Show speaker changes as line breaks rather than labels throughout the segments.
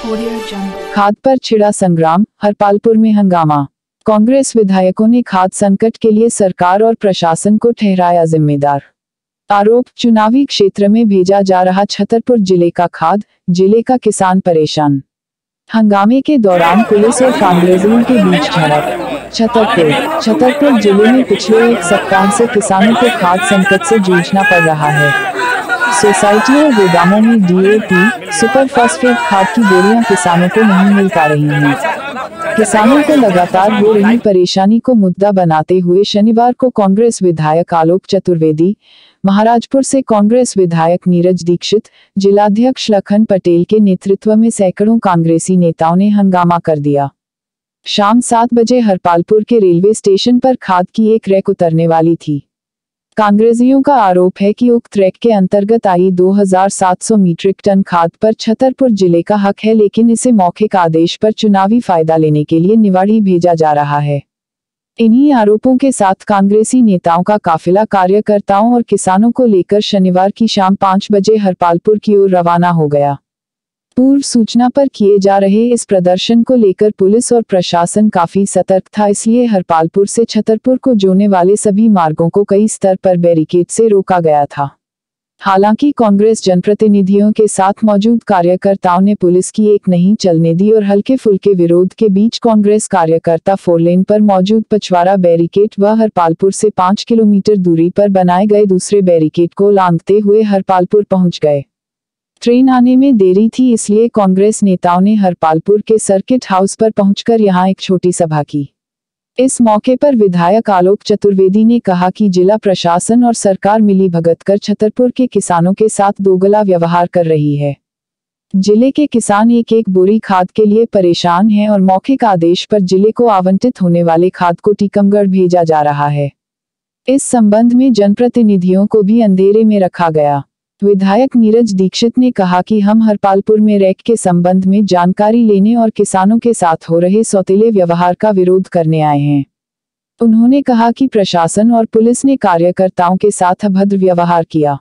खाद पर छिड़ा संग्राम, हरपालपुर में हंगामा। कांग्रेस विधायकों ने खाद संकट के लिए सरकार और प्रशासन को ठहराया जिम्मेदार। आरोप, चुनावी क्षेत्र में भेजा जा रहा छतरपुर जिले का खाद, जिले का किसान परेशान। हंगामे के दौरान पुलिस और कांग्रेसियों के बीच झड़प। छतरपुर जिले में पिछले एक सप्ताह से किसानों को खाद संकट से जूझना पड़ रहा है। सोसाइटियों और गोदामों में डीएपी, सुपर फास्फेट खाद की बोरियां किसानों को नहीं मिल पा रही हैं। किसानों को लगातार हो रही परेशानी को मुद्दा बनाते हुए शनिवार को कांग्रेस विधायक आलोक चतुर्वेदी, महाराजपुर से कांग्रेस विधायक नीरज दीक्षित, जिलाध्यक्ष लखन पटेल के नेतृत्व में सैकड़ों कांग्रेसी नेताओं ने हंगामा कर दिया। शाम 7 बजे हरपालपुर के रेलवे स्टेशन पर खाद की एक रैक उतरने वाली थी। कांग्रेसियों का आरोप है कि उक्त रैक के अंतर्गत आई 2700 मीट्रिक टन खाद पर छतरपुर जिले का हक है, लेकिन इसे मौखिक आदेश पर चुनावी फायदा लेने के लिए निवाड़ी भेजा जा रहा है। इन्हीं आरोपों के साथ कांग्रेसी नेताओं का काफिला कार्यकर्ताओं और किसानों को लेकर शनिवार की शाम 5 बजे हरपालपुर की ओर रवाना हो गया। पूर्व सूचना पर किए जा रहे इस प्रदर्शन को लेकर पुलिस और प्रशासन काफी सतर्क था, इसलिए हरपालपुर से छतरपुर को जोड़ने वाले सभी मार्गों को कई स्तर पर बैरिकेड से रोका गया था। हालांकि कांग्रेस जनप्रतिनिधियों के साथ मौजूद कार्यकर्ताओं ने पुलिस की एक नहीं चलने दी और हल्के फुल्के विरोध के बीच कांग्रेस कार्यकर्ता 4 लेन पर मौजूद पचवारा बैरिकेड व हरपालपुर से 5 किलोमीटर दूरी पर बनाए गए दूसरे बैरिकेड को लांघते हुए हरपालपुर पहुंच गए। ट्रेन आने में देरी थी, इसलिए कांग्रेस नेताओं ने हरपालपुर के सर्किट हाउस पर पहुंचकर यहां एक छोटी सभा की। इस मौके पर विधायक आलोक चतुर्वेदी ने कहा कि जिला प्रशासन और सरकार मिली भगत कर छतरपुर के किसानों के साथ दोगला व्यवहार कर रही है। जिले के किसान एक एक बोरी खाद के लिए परेशान हैं और मौखिक आदेश पर जिले को आवंटित होने वाले खाद को टीकमगढ़ भेजा जा रहा है। इस संबंध में जनप्रतिनिधियों को भी अंधेरे में रखा गया। विधायक नीरज दीक्षित ने कहा कि हम हरपालपुर में रैक के संबंध में जानकारी लेने और किसानों के साथ हो रहे सौतेले व्यवहार का विरोध करने आए हैं। उन्होंने कहा कि प्रशासन और पुलिस ने कार्यकर्ताओं के साथ अभद्र व्यवहार किया।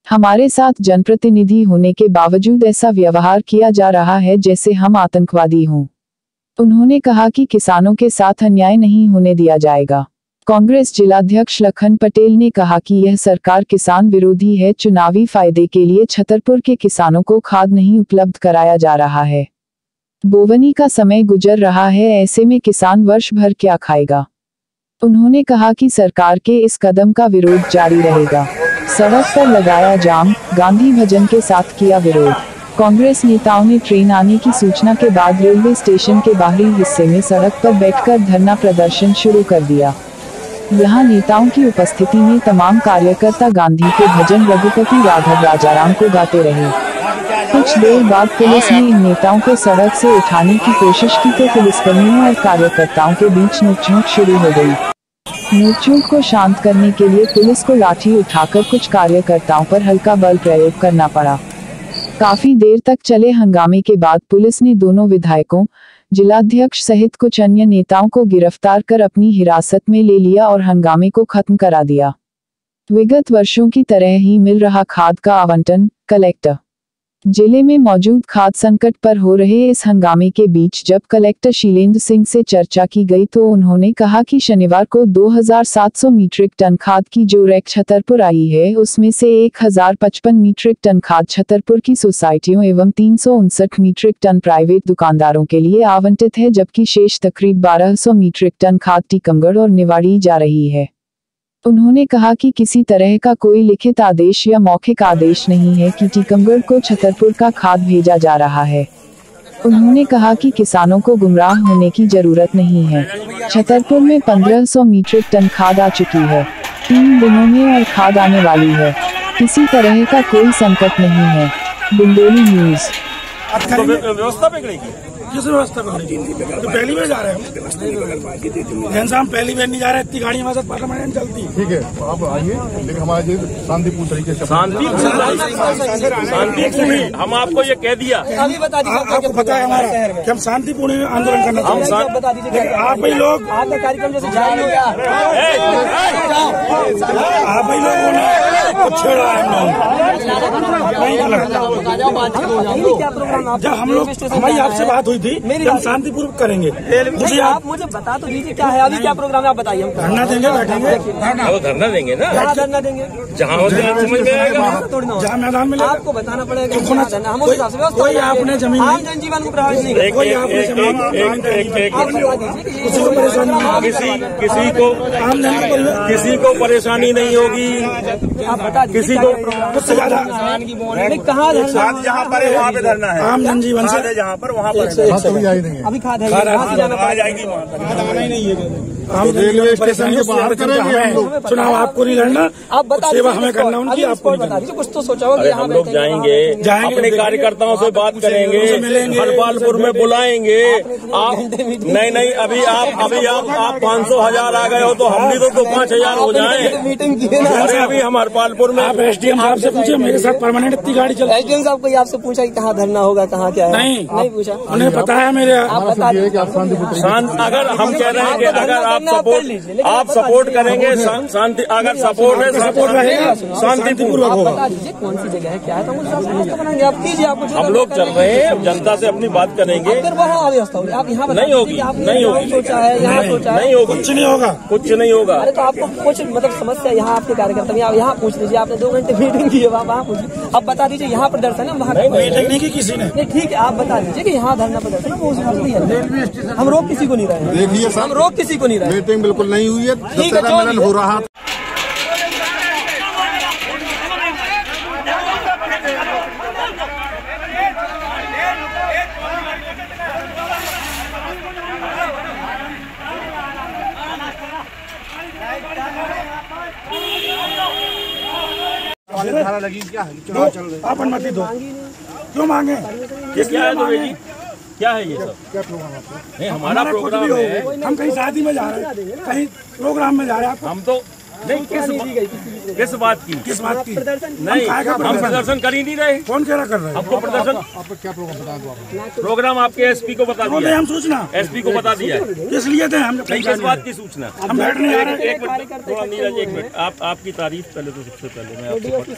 हमारे साथ जनप्रतिनिधि होने के बावजूद ऐसा व्यवहार किया जा रहा है जैसे हम आतंकवादी हों। उन्होंने कहा कि किसानों के साथ अन्याय नहीं होने दिया जाएगा। कांग्रेस जिलाध्यक्ष लखन पटेल ने कहा कि यह सरकार किसान विरोधी है। चुनावी फायदे के लिए छतरपुर के किसानों को खाद नहीं उपलब्ध कराया जा रहा है। बोवनी का समय गुजर रहा है, ऐसे में किसान वर्ष भर क्या खाएगा। उन्होंने कहा कि सरकार के इस कदम का विरोध जारी रहेगा। सड़क पर लगाया जाम, गांधी भजन के साथ किया विरोध। कांग्रेस नेताओं ने ट्रेन आने की सूचना के बाद रेलवे स्टेशन के बाहरी हिस्से में सड़क पर बैठकर धरना प्रदर्शन शुरू कर दिया। यहाँ नेताओं की उपस्थिति में तमाम कार्यकर्ता गांधी के भजन रघुपति राघव राजाराम को गाते रहे। कुछ देर बाद पुलिस ने इन नेताओं को सड़क से उठाने की कोशिश की तो पुलिसकर्मियों और कार्यकर्ताओं के बीच नोकझोंक शुरू हो गई। नोकझोंक को शांत करने के लिए पुलिस को लाठी उठाकर कुछ कार्यकर्ताओं पर हल्का बल प्रयोग करना पड़ा। काफी देर तक चले हंगामे के बाद पुलिस ने दोनों विधायकों, जिलाध्यक्ष सहित कुछ अन्य नेताओं को गिरफ्तार कर अपनी हिरासत में ले लिया और हंगामे को खत्म करा दिया। विगत वर्षों की तरह ही मिल रहा खाद का आवंटन। कलेक्टर जिले में मौजूद खाद संकट पर हो रहे इस हंगामे के बीच जब कलेक्टर शीलेंद्र सिंह से चर्चा की गई तो उन्होंने कहा कि शनिवार को 2700 मीट्रिक टन खाद की जो रैक छतरपुर आई है उसमें से 1055 मीट्रिक टन खाद छतरपुर की सोसाइटियों एवं 359 मीट्रिक टन प्राइवेट दुकानदारों के लिए आवंटित है, जबकि शेष तकरीब 1200 मीट्रिक टन खाद टीकमगढ़ और निवाड़ी जा रही है। उन्होंने कहा कि किसी तरह का कोई लिखित आदेश या मौखिक आदेश नहीं है कि टीकमगढ़ को छतरपुर का खाद भेजा जा रहा है। उन्होंने कहा कि किसानों को गुमराह होने की जरूरत नहीं है। छतरपुर में 1500 मीट्रिक टन खाद आ चुकी है। 3 दिनों में और खाद आने वाली है। किसी तरह का कोई संकट नहीं है। बुंदेली न्यूज।
व्यवस्था बिगड़ेगी। किस व्यवस्था कर तो पहली बार जा रहे हैं हम पहली बार नहीं जा रहे, इतनी गाड़ी हमारे साथ पार्लियामेंट चलती।
ठीक है, तो आप आइए, लेकिन हमारे शांतिपूर्ण तरीके से शांति
हम आपको ये कह दिया,
अभी बता दीजिए आपको पता है हमारा कि हम शांतिपूर्ण आंदोलन करना चाहते हैं। बता दीजिए आप ही लोग आपका कार्यक्रम जैसे आप ही लोगों ने छेड़ा है। जब हम लोग हमारी आपसे बात हुई थी हम शांतिपूर्वक करेंगे,
आप मुझे बता तो दीजिए क्या है अभी, क्या प्रोग्राम है आप बताइए। हम
धरना देंगे, बैठेंगे,
धरना देंगे ना,
कहाँ धरना देंगे,
जहाँ समझ में आएगा,
जहाँ मैदान में
आपको बताना पड़ेगा। हम उस हिसाब से
कोई आपने जमीन
आम जनजीवन को प्रभावित नहीं करेगा।
कोई आपने जमीन
किसी को परेशानी नहीं होगी,
आप बता दीजिए
किसी को कुछ ज्यादा
कहाँ
जहाँ पर है वहाँ पे धरना है,
आम जनजीवन से
जहाँ पर वहाँ पर
अभी खाद है
आ जाएगी
हम रेलवे स्टेशन के बाहर करेंगे। चुनाव आपको नहीं लड़ना,
आप बता
सेवा हमें करना उनकी, आपको
बता दीजिए। कुछ तो सोचा होगा।
हम लोग जाएंगे, अपने कार्यकर्ताओं से बात करेंगे, हरपालपुर में बुलाएंगे। आप नहीं अभी आप 500,000 आ गए हो तो हम भी तो 5,000 हो जाए।
मीटिंग की है ना,
अरे अभी हम हरपालपुर में
आप एसडीएम साहब से पूछे, मेरे साथ परमानेंट इतनी गाड़ी चल।
एसडीएम साहब को आपसे पूछा कि कहाँ धरना होगा, कहाँ क्या है? नहीं पूछा,
उन्हें पता है मेरे।
अगर हम कह रहे हैं कि अगर आप सपोर्ट करेंगे, शांति अगर सपोर्ट है, सपोर्ट रहेगा, शांतिपूर्वक होगा।
बता दीजिए कौन सी जगह है, क्या है, तो बनाएंगे। आप कीजिए, आपको
हम लोग चल रहे हैं, जनता से अपनी बात करेंगे।
फिर वहाँ व्यवस्था होगी, आप यहाँ
नहीं होगी, नहीं होगी,
सोचा है, यहाँ सोचा
नहीं होगी,
कुछ नहीं होगा,
कुछ नहीं होगा।
अरे तो आपको कुछ मतलब समस्या यहाँ आपके कार्यकर्ता यहाँ पूछ लीजिए। आपने 2 घंटे मीटिंग की है, वहाँ पूछिए। अब बता दीजिए यहाँ प्रदर्शन है, वहाँ
मीटिंग नहीं की किसी ने।
नहीं ठीक है, आप बता दीजिए कि यहाँ धरना प्रदर्शन है। हम रोक किसी को नहीं रहे,
देखिए
हम रोक किसी को नहीं रहे।
मीटिंग बिल्कुल नहीं हुई है, मिलन हो रहा। धारा लगी क्या है, चुनाव चल रहे,
आप अनुमति दो, क्यों मांगे, किस
क्या है
लिए
क्या है ये सब?
क्या प्रोग्राम आपका?
नहीं हमारा प्रोग्राम है,
हम कहीं शादी में जा रहे हैं, कहीं प्रोग्राम में जा रहे हैं।
हम तो नहीं किस बात की नहीं, हम प्रदर्शन कर ही नहीं रहे।
कौन कह रहा कर रहे हैं?
आपको प्रदर्शन
आपका क्या प्रोग्राम बता दो आप?
प्रोग्राम आपके एसपी को बता दिया,
हम सूचना
एसपी को बता दिया है।
किस लिए थे हम?
नहीं किस बात की सूचना?
हम बैठ नहीं आ रहे।
एक मिनट थोड़ा नीरज, एक मिनट आपकी तारीफ पहले तो सबसे पहले मैं आपको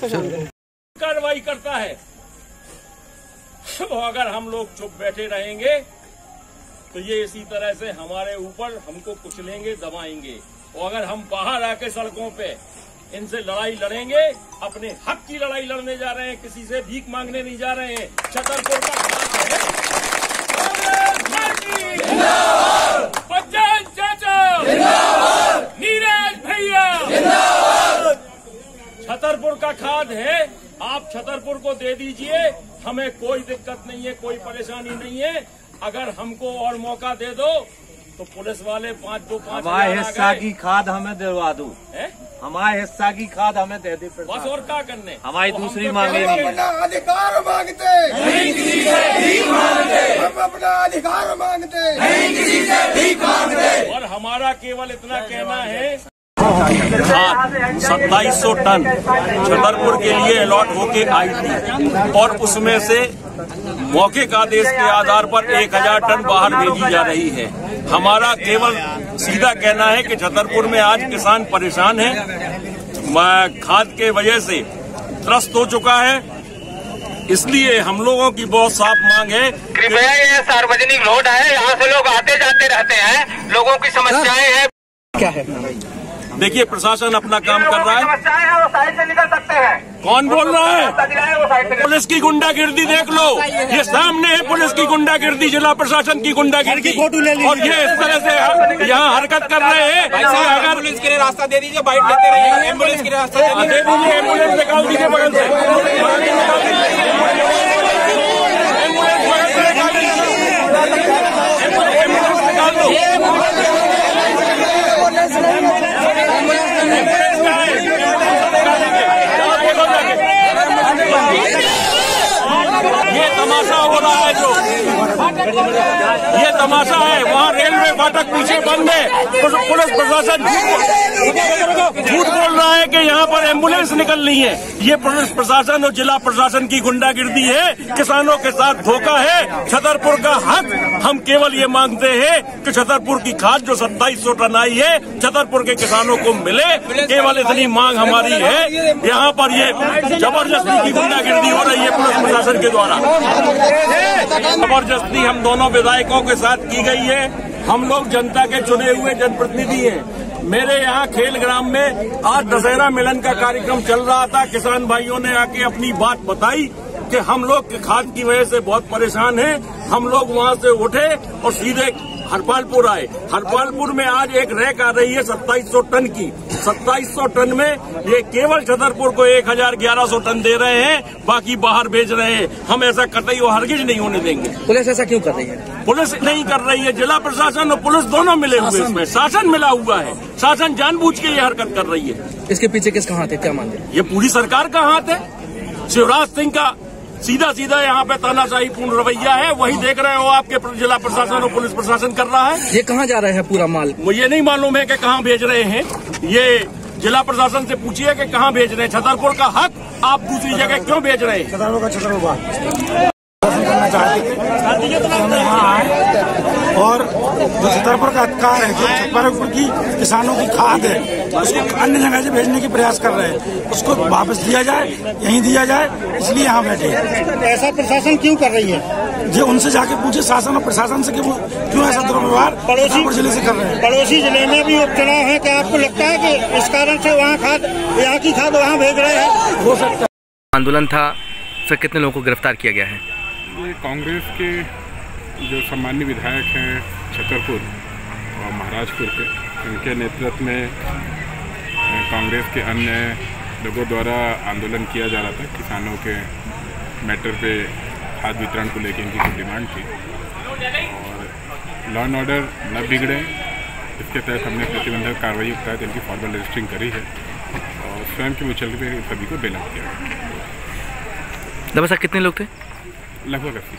कार्रवाई करता है। तो अगर हम लोग चुप बैठे रहेंगे तो ये इसी तरह से हमारे ऊपर हमको कुचलेंगे, दबाएंगे। और अगर हम बाहर आके सड़कों पे इनसे लड़ाई लड़ेंगे, अपने हक की लड़ाई लड़ने जा रहे हैं, किसी से भीख मांगने नहीं जा रहे हैं। छतरपुर का बच्चन चाचा, नीरज भैया, छतरपुर का खाद है, आप छतरपुर को दे दीजिए, हमें कोई दिक्कत नहीं है, कोई परेशानी नहीं है। अगर हमको और मौका दे दो तो पुलिस वाले 5
हमारे हिस्सा की खाद हमें दिलवा दो, हमारे हिस्सा की खाद हमें दे दे
बस, और क्या करने।
हमारी दूसरी मांगे नहीं।
अधिकार मांगते नहीं, किसी से भीख मांगते, हम अपना अधिकार मांगते नहीं, किसी से भीख मांगते।
और हमारा केवल इतना कहना है, 2700 टन छतरपुर के लिए अलॉट होके आई थी और उसमें से मौके का आदेश के आधार पर 1000 टन बाहर भेजी जा रही है। हमारा केवल सीधा कहना है कि छतरपुर में आज किसान परेशान है, खाद के वजह से त्रस्त हो चुका है। इसलिए हम लोगों की बहुत साफ मांग है,
कृपया ये सार्वजनिक रोड है, यहाँ से लोग आते जाते रहते हैं, लोगों की समस्याएं हैं।
क्या है?
देखिए प्रशासन अपना काम कर रहा है।
समस्याएं हैं वो साइड से निकल सकते हैं।
कौन बोल रहा है?
वो साइड से
पुलिस की गुंडागिर्दी देख लो, ये सामने है पुलिस की गुंडागिर्दी, जिला प्रशासन की गुंडागिर्दी, और ये इस तरह से यहाँ हरकत कर रहे हैं। अगर
पुलिस के लिए रास्ता दे दीजिए, बाइट लेते रहिए, एम्बुलेंस के लिए रास्ता
दे दीजिए, एम्बुलेंस निकाल दीजिए बगल से, एम्बुलेंस निकाल दो। ये तमाशा हो रहा है जो ये तमाशा है। वहाँ रेलवे फाटक पीछे बंद है, पुलिस प्रशासन झूठ बोल रहा है कि यहाँ पर एम्बुलेंस निकलनी है। ये पुलिस प्रशासन और जिला प्रशासन की गुंडागिर्दी है, किसानों के साथ धोखा है। छतरपुर का हक हम केवल ये मांगते हैं कि छतरपुर की खाद जो 2700 टन आई है छतरपुर के किसानों को मिले, केवल इतनी मांग हमारी है। यहाँ पर ये जबरदस्ती की गुंडागिर्दी हो रही है पुलिस प्रशासन के द्वारा। जबरदस्ती हम दोनों विधायकों के साथ की गई है। हम लोग जनता के चुने हुए जनप्रतिनिधि हैं। मेरे यहाँ खेल ग्राम में आज दशहरा मिलन का कार्यक्रम चल रहा था। किसान भाइयों ने आके अपनी बात बताई कि हम लोग खाद की वजह से बहुत परेशान हैं। हम लोग वहाँ से उठे और सीधे हरपालपुर आए। हरपालपुर में आज एक रैक आ रही है 2700 टन की। 2700 टन में ये केवल छतरपुर को 1100 टन दे रहे हैं, बाकी बाहर भेज रहे हैं। हम ऐसा कतई और हरगिज नहीं होने देंगे।
पुलिस ऐसा क्यों कर रही है?
पुलिस नहीं कर रही है, जिला प्रशासन और पुलिस दोनों मिले हुए इसमें। शासन मिला हुआ है, शासन जानबूझ के ये हरकत कर रही है।
इसके पीछे किसका हाथ है, क्या मानते हैं?
ये पूरी सरकार का हाथ है। शिवराज सिंह का सीधा सीधा यहाँ पे तानाशाही पूर्ण रवैया है। वही देख रहे हो आपके जिला प्रशासन और पुलिस प्रशासन कर रहा है।
ये कहाँ जा रहा है पूरा माल?
मुझे नहीं मालूम है कि कहाँ भेज रहे हैं। ये जिला प्रशासन से पूछिए कि कहाँ भेज रहे हैं। छतरपुर का हक आप दूसरी जगह क्यों भेज रहे हैं?
और जो छतरपुर का अधिकार है, जो छतरपुर की किसानों की खाद है, उसको अन्य जगह से भेजने की प्रयास कर रहे हैं। उसको वापस दिया जाए, यहीं दिया जाए, इसलिए यहाँ बैठे हैं।
ऐसा प्रशासन क्यों कर रही है?
जो उनसे जाके पूछे शासन और प्रशासन से कि वो क्यों ऐसा दुर्व्यवहार छतरपुर जिले से कर रहे हैं।
पड़ोसी जिले में भी उपचुनाव है, क्या आपको लगता है कि इस कारण से वहाँ खाद, यहाँ की खाद वहाँ भेज रहे हैं?
हो सकता है।
आंदोलन था, फिर कितने लोगों को गिरफ्तार किया गया है?
ये कांग्रेस के जो सम्मानीय विधायक हैं छतरपुर और महाराजपुर के, उनके नेतृत्व में कांग्रेस के अन्य लोगों द्वारा आंदोलन किया जा रहा था। किसानों के मैटर पे खाद वितरण को लेकर इनकी कुछ डिमांड थी और लॉ एंड ऑर्डर न बिगड़े, इसके तहत हमने प्रतिबंधक कार्रवाई के तहत इनकी फॉर्मल रजिस्टरिंग करी है और स्वयं के मुचलके पे सभी को बेला किया है।
दबा साहब कितने लोग थे?
लगभग 80।